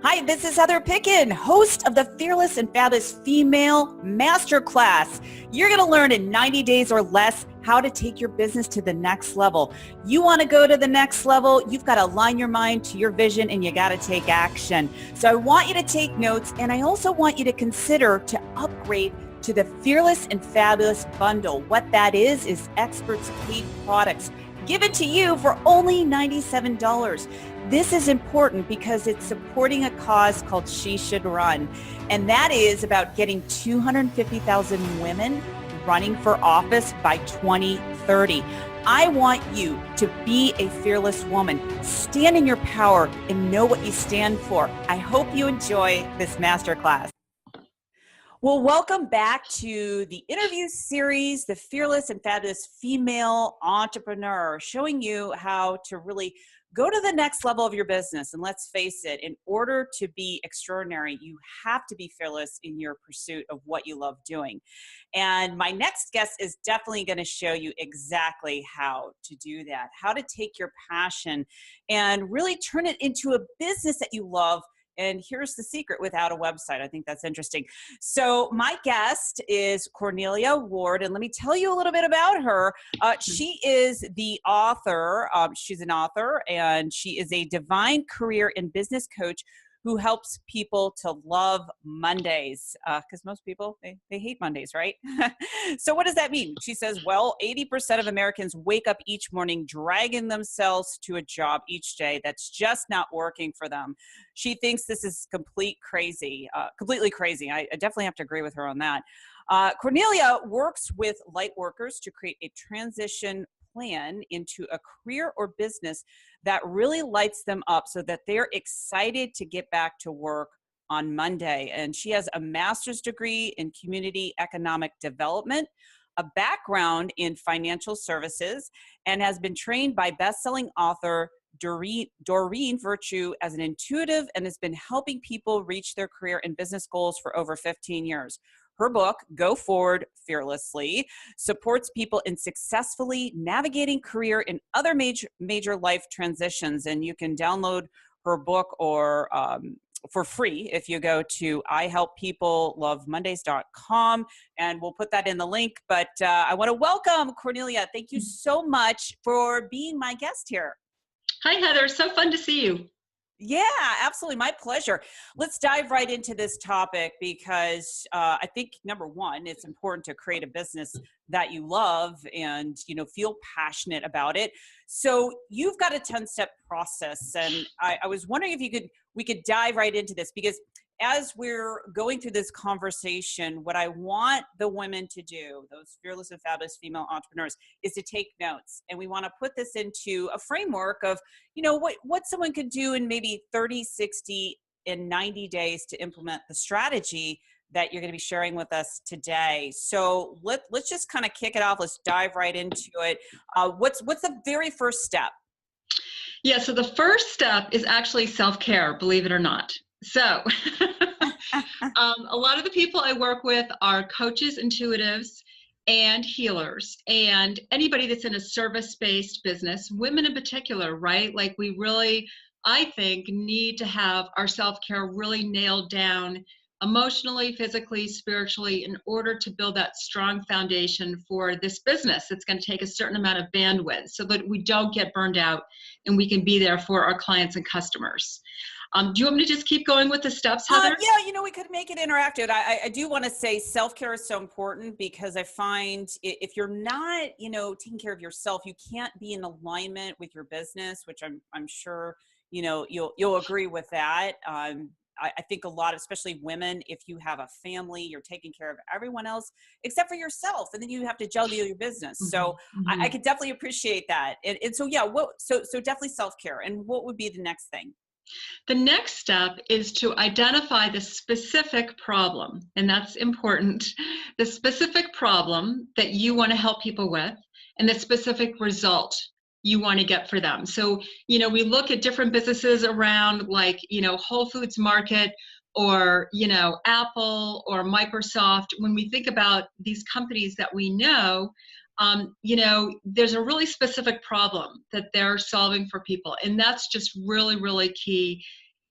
Hi, this is Heather Picken, host of the Fearless and Fabulous Female Masterclass. You're going to learn in 90 days or less how to take your business to the next level. You want to go to the next level, you've got to align your mind to your vision and you got to take action. So I want you to take notes, and I also want you to consider to upgrade to the Fearless and Fabulous bundle. What that is experts paid products given to you for only $97. This is important because it's supporting a cause called She Should Run. And that is about getting 250,000 women running for office by 2030. I want you to be a fearless woman. Stand in your power and know what you stand for. I hope you enjoy this masterclass. Well, welcome back to the interview series, The Fearless and Fabulous Female Entrepreneur, showing you how to really go to the next level of your business. And let's face it, in order to be extraordinary, you have to be fearless in your pursuit of what you love doing. And my next guest is definitely going to show you exactly how to do that, how to take your passion and really turn it into a business that you love. And here's the secret: without a website. I think that's interesting. So my guest is Cornelia Ward, and let me tell you a little bit about her. She is the author. She's an author, and she is a divine career and business coach who helps people to love Mondays, because most people, they hate Mondays, right? So what does that mean? She says, well, 80% of Americans wake up each morning dragging themselves to a job each day that's just not working for them. She thinks this is completely crazy. I definitely have to agree with her on that. Cornelia works with light workers to create a transition plan into a career or business that really lights them up so that they're excited to get back to work on Monday. And she has a master's degree in community economic development, a background in financial services, and has been trained by best-selling author Doreen Virtue as an intuitive, and has been helping people reach their career and business goals for over 15 years. Her book, Go Forward Fearlessly, supports people in successfully navigating career and other major life transitions. And you can download her book or for free if you go to ihelppeoplelovemondays.com, and we'll put that in the link. But I want to welcome Cornelia. Thank you so much for being my guest here. Hi, Heather. So fun to see you. Yeah, absolutely. My pleasure. Let's dive right into this topic because I think, number one, it's important to create a business that you love and, feel passionate about it. So you've got a 10-step process, and I was wondering if we could dive right into this, because as we're going through this conversation, what I want the women to do, those fearless and fabulous female entrepreneurs, is to take notes. And we want to put this into a framework of, what someone could do in maybe 30, 60, and 90 days to implement the strategy that you're going to be sharing with us today. So let's just kind of kick it off. Let's dive right into it. What's the very first step? Yeah, so the first step is actually self-care, believe it or not. So a lot of the people I work with are coaches, intuitives, and healers, and anybody that's in a service-based business, women in particular, right? Like, we really, I think, need to have our self-care really nailed down emotionally, physically, spiritually, in order to build that strong foundation for this business. It's going to take a certain amount of bandwidth so that we don't get burned out and we can be there for our clients and customers. Do you want me to just keep going with the steps, Heather? Yeah, we could make it interactive. I do want to say self-care is so important, because I find if you're not, taking care of yourself, you can't be in alignment with your business, which I'm sure, you'll agree with that. I think a lot, especially women, if you have a family, you're taking care of everyone else except for yourself, and then you have to juggle your business. So I could definitely appreciate that. And so, yeah, so definitely self-care. And what would be the next thing? The next step is to identify the specific problem, and that's important. The specific problem that you want to help people with, and the specific result you want to get for them. So, we look at different businesses around, like, Whole Foods Market, or, Apple or Microsoft. When we think about these companies that we know, there's a really specific problem that they're solving for people. And that's just really, really key.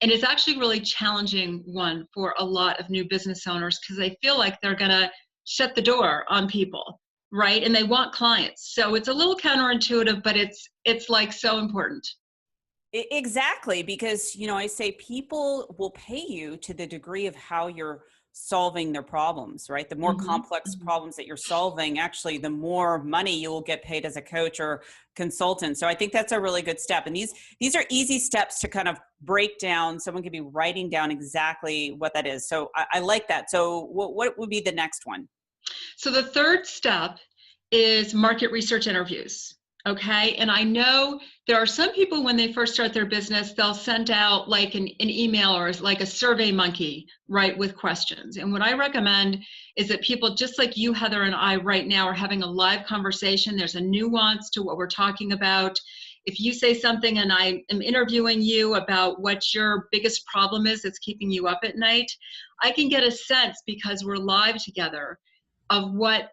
And it's actually a really challenging one for a lot of new business owners because they feel like they're going to shut the door on people, right? And they want clients. So it's a little counterintuitive, but it's like so important. Exactly, because, I say people will pay you to the degree of how you're solving their problems, right? The more complex problems that you're solving, actually, the more money you will get paid as a coach or consultant. So I think that's a really good step. And these are easy steps to kind of break down. Someone could be writing down exactly what that is. So I like that. So what would be the next one? So the third step is market research interviews. Okay. And I know there are some people when they first start their business, they'll send out like an email or like a survey monkey, right, with questions. And what I recommend is that people, just like you, Heather, and I right now are having a live conversation. There's a nuance to what we're talking about. If you say something and I am interviewing you about what your biggest problem is that's keeping you up at night, I can get a sense because we're live together of what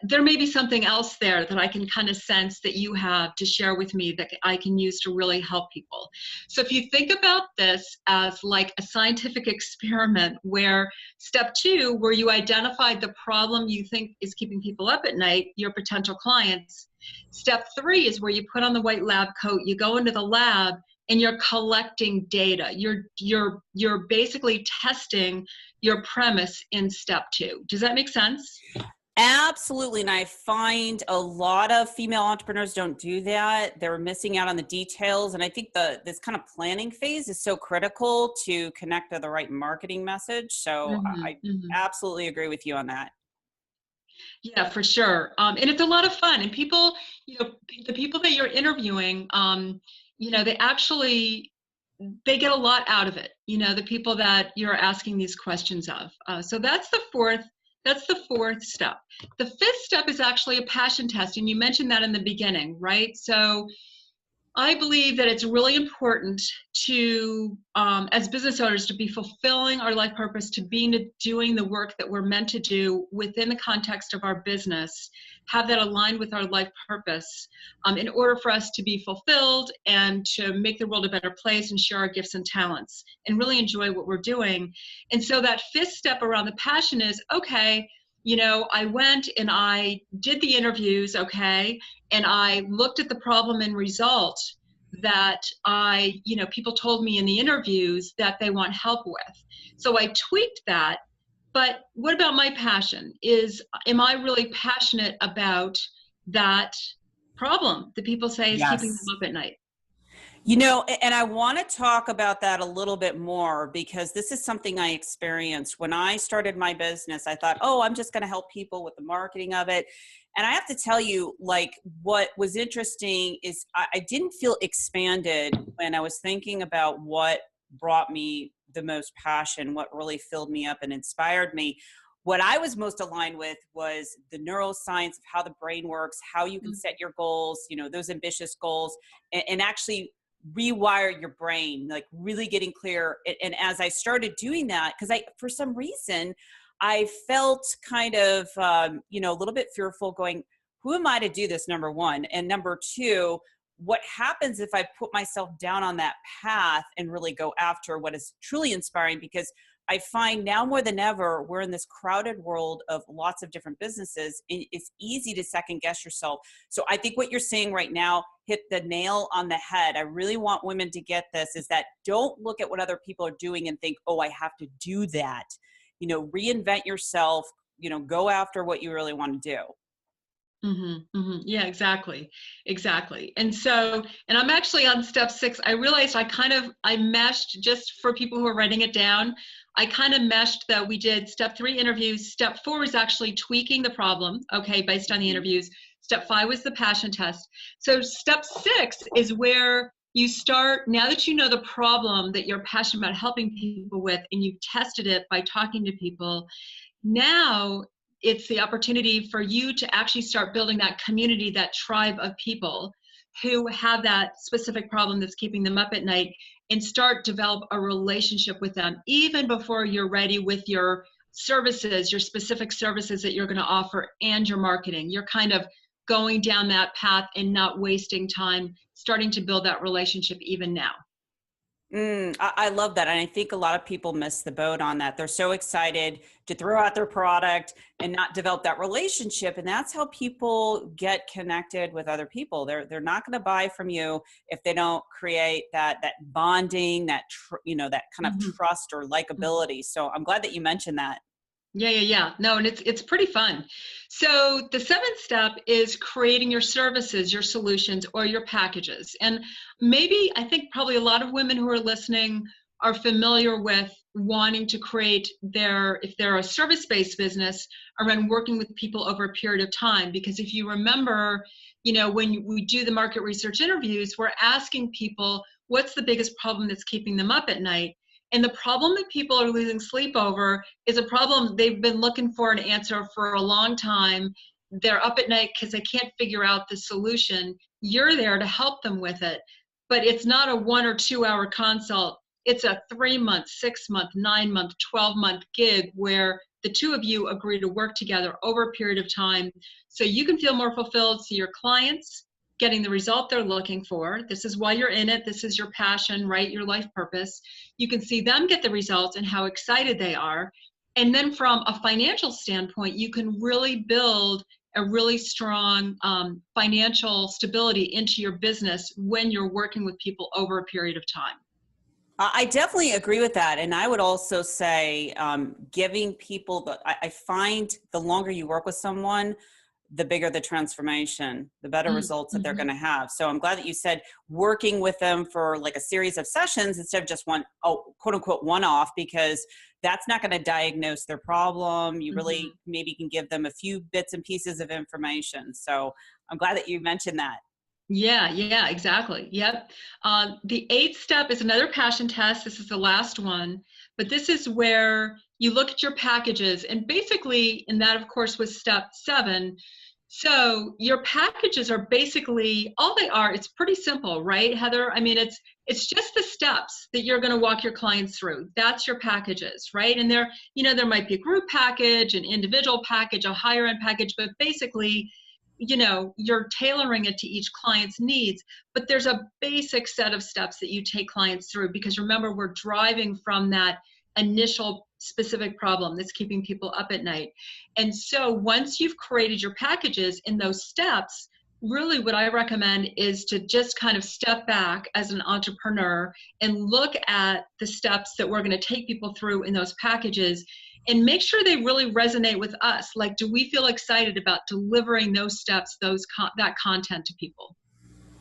there may be something else there that I can kind of sense that you have to share with me that I can use to really help people. So if you think about this as like a scientific experiment where step 2, where you identified the problem you think is keeping people up at night, your potential clients, step 3 is where you put on the white lab coat, you go into the lab and you're collecting data. You're basically testing your premise in step 2. Does that make sense? Absolutely. And I find a lot of female entrepreneurs don't do that. They're missing out on the details. And I think this kind of planning phase is so critical to connect to the right marketing message. So I absolutely agree with you on that. Yeah, for sure. And it's a lot of fun. And people, the people that you're interviewing, they get a lot out of it. The people that you're asking these questions of. So that's the fourth step. The fifth step is actually a passion test. And you mentioned that in the beginning, right? So I believe that it's really important to, as business owners, to be fulfilling our life purpose, to be doing the work that we're meant to do within the context of our business, have that aligned with our life purpose in order for us to be fulfilled and to make the world a better place and share our gifts and talents and really enjoy what we're doing. And so that fifth step around the passion is, okay, I went and I did the interviews, okay, and I looked at the problem and result that people told me in the interviews that they want help with. So I tweaked that. But what about my passion? Am I really passionate about that problem that people say is keeping them up at night? And I want to talk about that a little bit more because this is something I experienced when I started my business. I thought, I'm just going to help people with the marketing of it. And I have to tell you, like, what was interesting is I didn't feel expanded when I was thinking about what brought me the most passion, what really filled me up and inspired me. What I was most aligned with was the neuroscience of how the brain works, how you can set your goals, those ambitious goals, and actually rewire your brain, like really getting clear. And as I started doing that, because for some reason, I felt kind of, a little bit fearful going, who am I to do this, number one? And number two, what happens if I put myself down on that path and really go after what is truly inspiring? Because I find now more than ever, we're in this crowded world of lots of different businesses. And it's easy to second guess yourself. So I think what you're saying right now hit the nail on the head. I really want women to get this, is that don't look at what other people are doing and think, I have to do that. Reinvent yourself, go after what you really want to do. Yeah, exactly. And so, and I'm actually on step 6. I realized I meshed, just for people who are writing it down, I kind of meshed that we did step 3 interviews. Step 4 is actually tweaking the problem, okay, based on the interviews. Step 5 was the passion test. So step 6 is where you start, now that you know the problem that you're passionate about helping people with, and you've tested it by talking to people, now it's the opportunity for you to actually start building that community, that tribe of people who have that specific problem that's keeping them up at night, and start develop a relationship with them even before you're ready with your services, your specific services that you're going to offer, and your marketing. You're kind of going down that path and not wasting time starting to build that relationship even now. I love that. And I think a lot of people miss the boat on that. They're so excited to throw out their product and not develop that relationship. And that's how people get connected with other people. They're not going to buy from you if they don't create that bonding, that that kind of Mhm. trust or likability. So I'm glad that you mentioned that. Yeah. No, and it's pretty fun. So the seventh step is creating your services, your solutions, or your packages. And maybe I think probably a lot of women who are listening are familiar with wanting to create if they're a service-based business, around working with people over a period of time. Because if you remember, when we do the market research interviews, we're asking people, what's the biggest problem that's keeping them up at night? And the problem that people are losing sleep over is a problem they've been looking for an answer for a long time. They're up at night because they can't figure out the solution. You're there to help them with it. But it's not a 1 or 2 hour consult. It's a 3-month, 6-month, 9-month, 12-month gig where the two of you agree to work together over a period of time so you can feel more fulfilled, so your clients getting the result they're looking for. This is why you're in it. This is your passion, right? Your life purpose. You can see them get the results and how excited they are. And then from a financial standpoint, you can really build a really strong financial stability into your business when you're working with people over a period of time. I definitely agree with that. And I would also say giving people I find the longer you work with someone, the bigger the transformation, the better results that they're Mm-hmm. going to have. So I'm glad that you said working with them for like a series of sessions instead of just quote unquote one off, because that's not going to diagnose their problem. You Mm-hmm. really maybe can give them a few bits and pieces of information. So I'm glad that you mentioned that. Yeah, exactly. Yep. The eighth step is another passion test. This is the last one, but this is where you look at your packages, and basically, and that of course was step 7. So your packages are basically all they are. It's pretty simple, right, Heather? I mean, it's just the steps that you're going to walk your clients through. That's your packages, right? And there might be a group package, an individual package, a higher end package, but basically you're tailoring it to each client's needs, but there's a basic set of steps that you take clients through, because remember, we're driving from that initial specific problem that's keeping people up at night. And so once you've created your packages in those steps, really what I recommend is to just kind of step back as an entrepreneur and look at the steps that we're going to take people through in those packages and make sure they really resonate with us. Like, do we feel excited about delivering those steps, that content to people?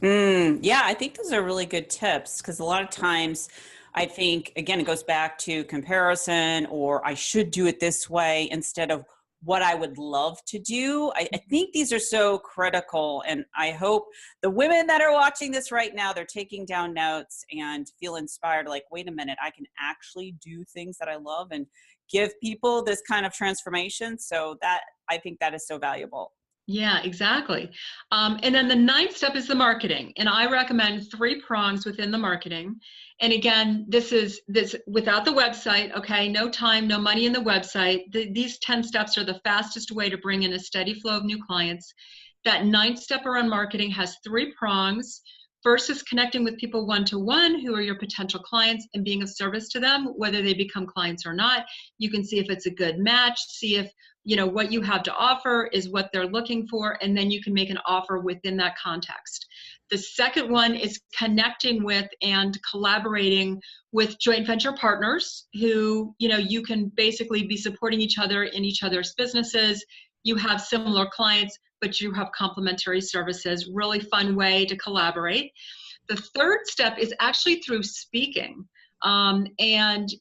Yeah, I think those are really good tips, because a lot of times I think, again, it goes back to comparison, or I should do it this way instead of what I would love to do. I think these are so critical. And I hope the women that are watching this right now, they're taking down notes and feel inspired, like, wait a minute, I can actually do things that I love and give people this kind of transformation. So that, I think that is so valuable. Yeah, exactly. And then the ninth step is the marketing. And I recommend 3 prongs within the marketing. And again, this without the website, okay? No time, no money in the website. These 10 steps are the fastest way to bring in a steady flow of new clients. That ninth step around marketing has 3 prongs. First is connecting with people one-to-one who are your potential clients and being of service to them, whether they become clients or not. You can see if it's a good match, see if what you have to offer is what they're looking for, and then you can make an offer within that context. The second one is connecting with and collaborating with joint venture partners who, you can basically be supporting each other in each other's businesses. You have similar clients, but you have complementary services. Really fun way to collaborate. The third step is actually through speaking. And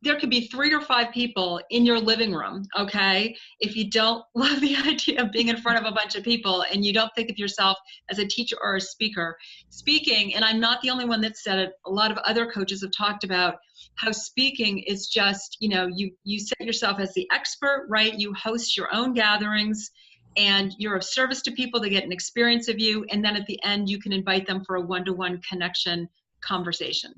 there could be 3 or 5 people in your living room, okay? If you don't love the idea of being in front of a bunch of people and you don't think of yourself as a teacher or a speaker, speaking, and I'm not the only one that said it, a lot of other coaches have talked about how speaking is just, you set yourself as the expert, right? You host your own gatherings and you're of service to people. They get an experience of you. And then at the end, you can invite them for a one-to-one connection conversation.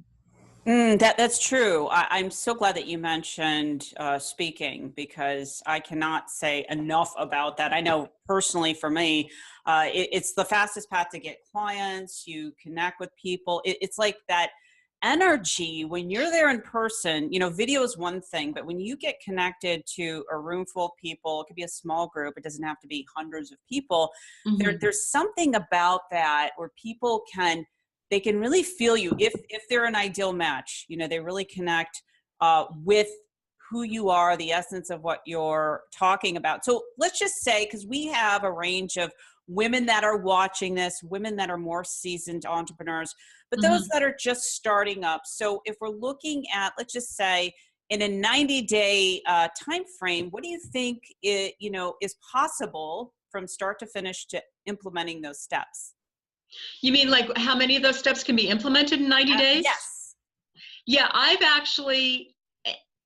That's true. I'm so glad that you mentioned speaking, because I cannot say enough about that. I know personally for me, it's the fastest path to get clients. You connect with people. It's like that energy when you're there in person, video is one thing, but when you get connected to a room full of people, it could be a small group, it doesn't have to be hundreds of people. There's something about that where people they can really feel you if they're an ideal match. They really connect with who you are, the essence of what you're talking about. So let's just say, because we have a range of women that are watching this, women that are more seasoned entrepreneurs, but those that are just starting up. So if we're looking at, let's just say, in a 90-day time frame, what do you think is possible from start to finish to implementing those steps? You mean like how many of those steps can be implemented in 90 days? Yes. Yeah, I've actually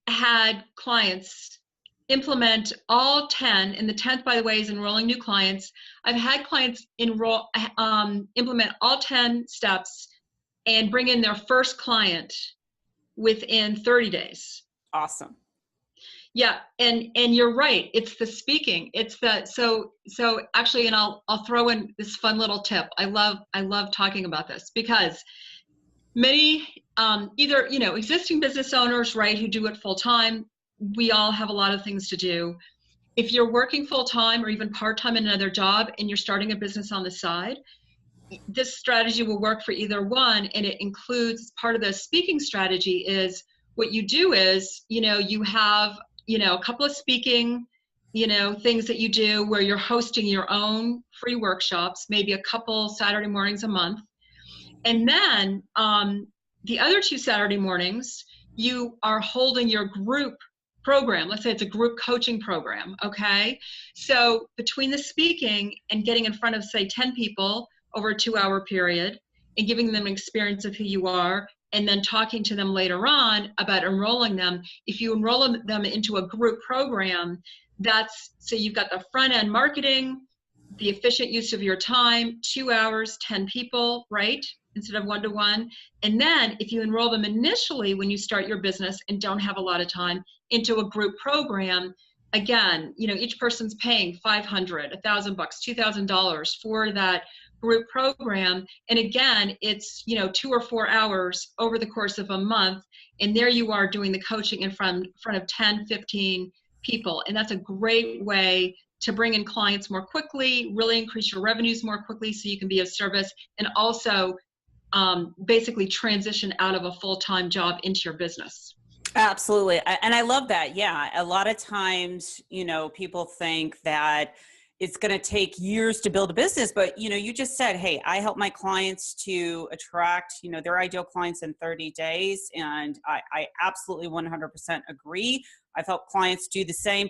had clients implement all 10, and the 10th, by the way, is enrolling new clients. I've had clients implement all 10 steps and bring in their first client within 30 days. Awesome. Yeah, and you're right. It's the speaking. It's the so actually, and I'll throw in this fun little tip. I love talking about this because many either existing business owners, right, who do it full time. We all have a lot of things to do. If you're working full time or even part time in another job and you're starting a business on the side, this strategy will work for either one. And it includes, part of the speaking strategy is, what you do is, you have, a couple of speaking, things that you do where you're hosting your own free workshops, maybe a couple Saturday mornings a month. And then the other 2 Saturday mornings, you are holding your group program. Let's say it's a group coaching program, okay? So between the speaking and getting in front of, say, 10 people over a 2-hour period and giving them an experience of who you are, and then talking to them later on about enrolling them, if you enroll them into a group program, so you've got the front end marketing, the efficient use of your time, 2 hours, 10 people, right? Instead of 1-to-1. And then if you enroll them initially when you start your business and don't have a lot of time into a group program, again, each person's paying $500, $1,000, $2,000 for that group program. And again, it's, 2 or 4 hours over the course of a month. And there you are doing the coaching in front of 10, 15 people. And that's a great way to bring in clients more quickly, really increase your revenues more quickly so you can be of service, and also basically transition out of a full-time job into your business. Absolutely. And I love that. Yeah. A lot of times, people think that it's going to take years to build a business, but you just said, hey, I help my clients to attract, their ideal clients in 30 days. And I absolutely 100% agree. I've helped clients do the same.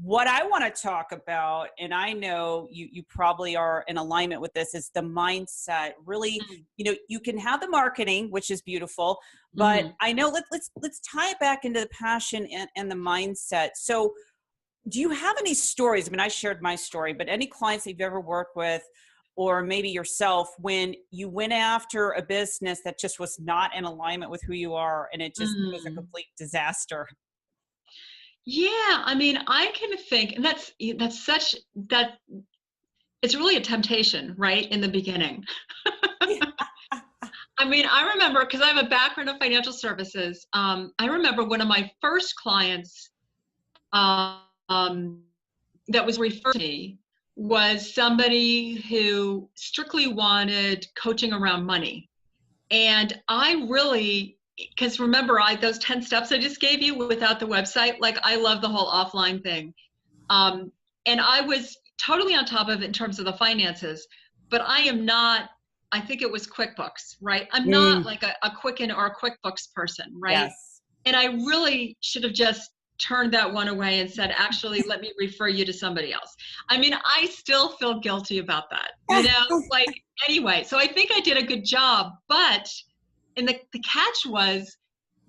What I want to talk about, and I know you probably are in alignment with this, is the mindset. Really, you can have the marketing, which is beautiful, but I know let's tie it back into the passion and the mindset. So do you have any stories? I mean, I shared my story, but any clients that you've ever worked with, or maybe yourself, when you went after a business that just was not in alignment with who you are, and it just was a complete disaster? Yeah, I mean, I can think, and that's it's really a temptation, right, in the beginning. I mean, I remember, because I have a background in financial services, I remember one of my first clients that was referred to me was somebody who strictly wanted coaching around money. And I really, because remember, those 10 steps I just gave you without the website, like, I love the whole offline thing. And I was totally on top of it in terms of the finances, but I am not, I think it was QuickBooks, right? I'm not like a Quicken or a QuickBooks person, right? Yes. And I really should have just turned that one away and said, actually, let me refer you to somebody else. I mean, I still feel guilty about that, like, anyway, so I think I did a good job, but and the catch was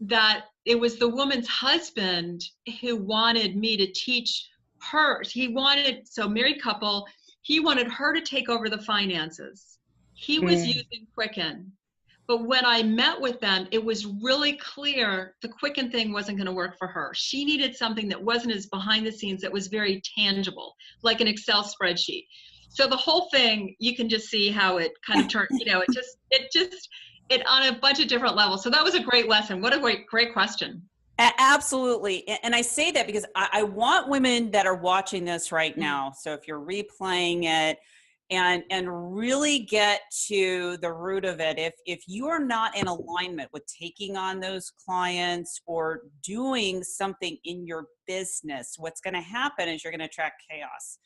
that it was the woman's husband who wanted me to teach her. So married couple, he wanted her to take over the finances. He was using Quicken. But when I met with them, it was really clear the Quicken thing wasn't going to work for her. She needed something that wasn't as behind the scenes, that was very tangible, like an Excel spreadsheet. So the whole thing, you can just see how it kind of turned, it on a bunch of different levels. So that was a great lesson. What a great question. Absolutely. And I say that because I want women that are watching this right now. So if you're replaying it and really get to the root of it, if you are not in alignment with taking on those clients or doing something in your business, what's going to happen is you're going to attract chaos.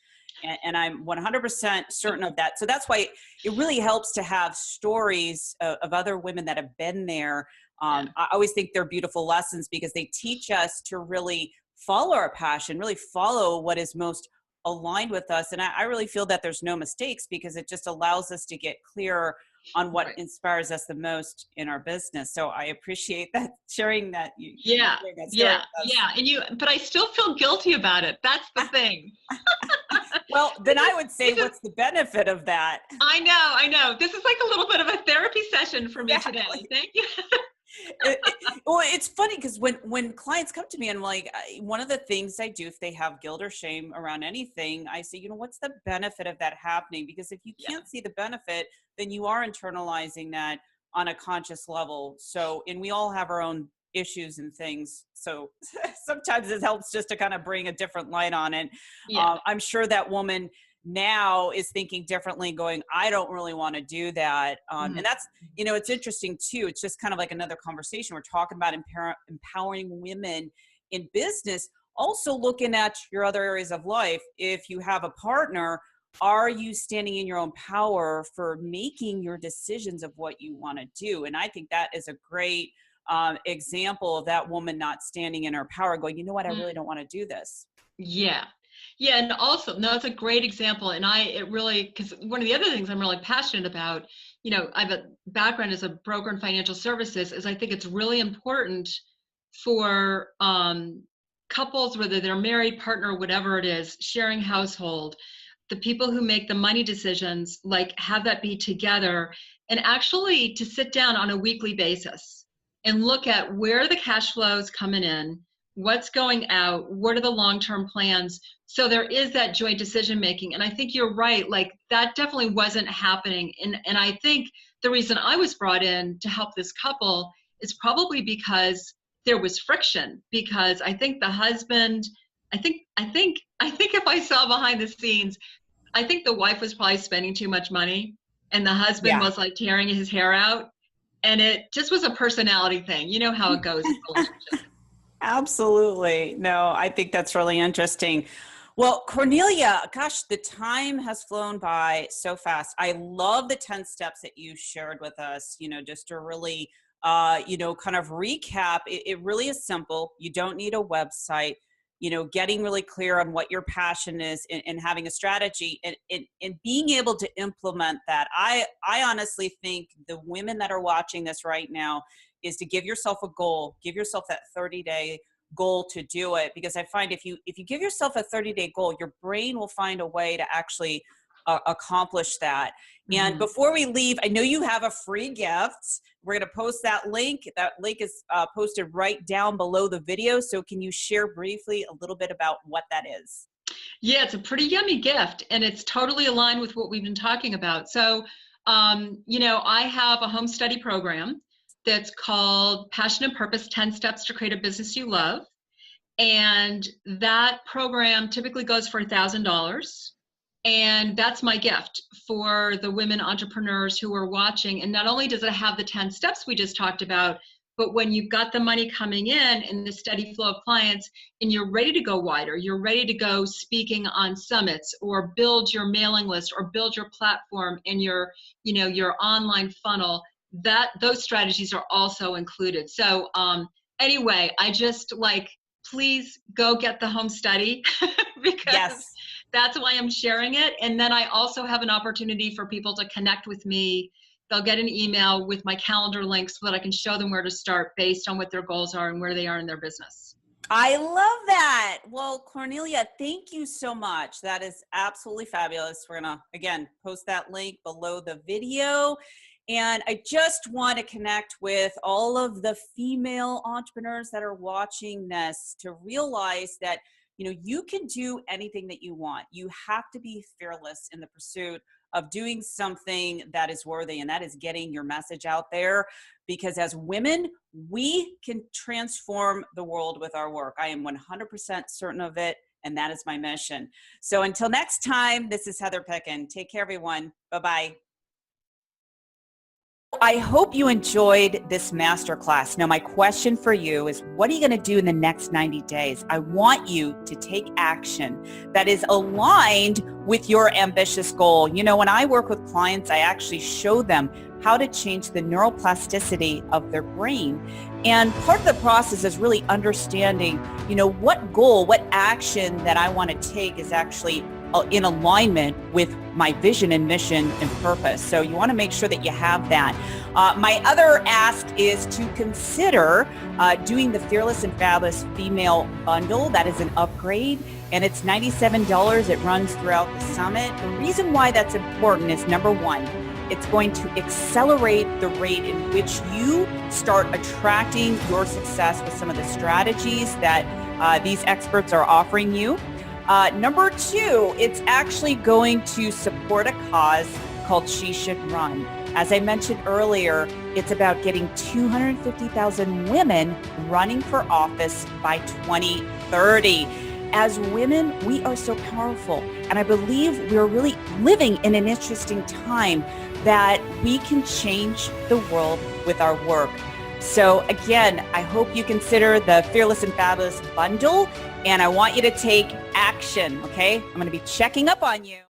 And I'm 100% certain of that. So that's why it really helps to have stories of other women that have been there. I always think they're beautiful lessons because they teach us to really follow our passion, really follow what is most aligned with us. And I really feel that there's no mistakes because it just allows us to get clearer on what inspires us the most in our business. So I appreciate that, sharing that. But I still feel guilty about it. That's the thing. Well, then I would say, what's the benefit of that? I know. This is like a little bit of a therapy session for me today. Thank you. Well, it's funny because when clients come to me and like, one of the things I do if they have guilt or shame around anything, I say, what's the benefit of that happening? Because if you can't see the benefit, then you are internalizing that on a conscious level. So, and we all have our own issues and things. So sometimes it helps just to kind of bring a different light on it. I'm sure that woman now is thinking differently, going, I don't really want to do that. And that's, it's interesting too. It's just kind of like another conversation. We're talking about empowering women in business, also looking at your other areas of life. If you have a partner, are you standing in your own power for making your decisions of what you want to do? And I think that is a great example of that woman not standing in her power, going, you know what, I really don't want to do this. Yeah. And also, no, it's a great example. And because one of the other things I'm really passionate about, I have a background as a broker in financial services, is I think it's really important for couples, whether they're married, partner, whatever it is, sharing household, the people who make the money decisions, like have that be together, and actually to sit down on a weekly basis and look at where the cash flow is coming in, what's going out, what are the long-term plans. So there is that joint decision making. And I think you're right, like that definitely wasn't happening. And I think the reason I was brought in to help this couple is probably because there was friction, because I think the husband, I think if I saw behind the scenes, I think the wife was probably spending too much money and the husband was like tearing his hair out. And it just was a personality thing. You know how it goes in relationships. Absolutely. No, I think that's really interesting. Well, Cornelia, gosh, the time has flown by so fast. I love the 10 steps that you shared with us, just to really, kind of recap. It really is simple. You don't need a website, getting really clear on what your passion is and having a strategy and being able to implement that. I honestly think the women that are watching this right now is to give yourself a goal, give yourself that 30-day goal to do it. Because I find if you give yourself a 30-day goal, your brain will find a way to actually accomplish that. And before we leave, I know you have a free gift. We're going to post that link. That link is posted right down below the video. So can you share briefly a little bit about what that is? Yeah, it's a pretty yummy gift, and it's totally aligned with what we've been talking about. So, I have a home study program that's called Passion and Purpose, 10 Steps to Create a Business You Love. And that program typically goes for $1,000. And that's my gift for the women entrepreneurs who are watching. And not only does it have the 10 steps we just talked about, but when you've got the money coming in and the steady flow of clients and you're ready to go wider, you're ready to go speaking on summits or build your mailing list or build your platform and your online funnel, those strategies are also included. So anyway, I just please go get the home study because that's why I'm sharing it. And then I also have an opportunity for people to connect with me. They'll get an email with my calendar link so that I can show them where to start based on what their goals are and where they are in their business. I love that. Well, Cornelia, thank you so much. That is absolutely fabulous. We're going to, again, post that link below the video. And I just want to connect with all of the female entrepreneurs that are watching this to realize that, you can do anything that you want. You have to be fearless in the pursuit of doing something that is worthy, and that is getting your message out there, because as women, we can transform the world with our work. I am 100% certain of it, and that is my mission. So until next time, this is Heather Picken. Take care, everyone. Bye-bye. I hope you enjoyed this masterclass. Now, my question for you is, what are you going to do in the next 90 days? I want you to take action that is aligned with your ambitious goal. You know, when I work with clients, I actually show them how to change the neuroplasticity of their brain. And part of the process is really understanding, you know, what goal, what action that I want to take is actually in alignment with my vision and mission and purpose. So you want to make sure that you have that. My other ask is to consider doing the Fearless and Fabulous Female Bundle. That is an upgrade, and it's $97. It runs throughout the summit. The reason why that's important is, number one, it's going to accelerate the rate in which you start attracting your success with some of the strategies that these experts are offering you. Number two, it's actually going to support a cause called She Should Run. As I mentioned earlier, it's about getting 250,000 women running for office by 2030. As women, we are so powerful, and I believe we're really living in an interesting time that we can change the world with our work. So again, I hope you consider the Fearless and Fabulous Bundle, and I want you to take action, okay? I'm going to be checking up on you.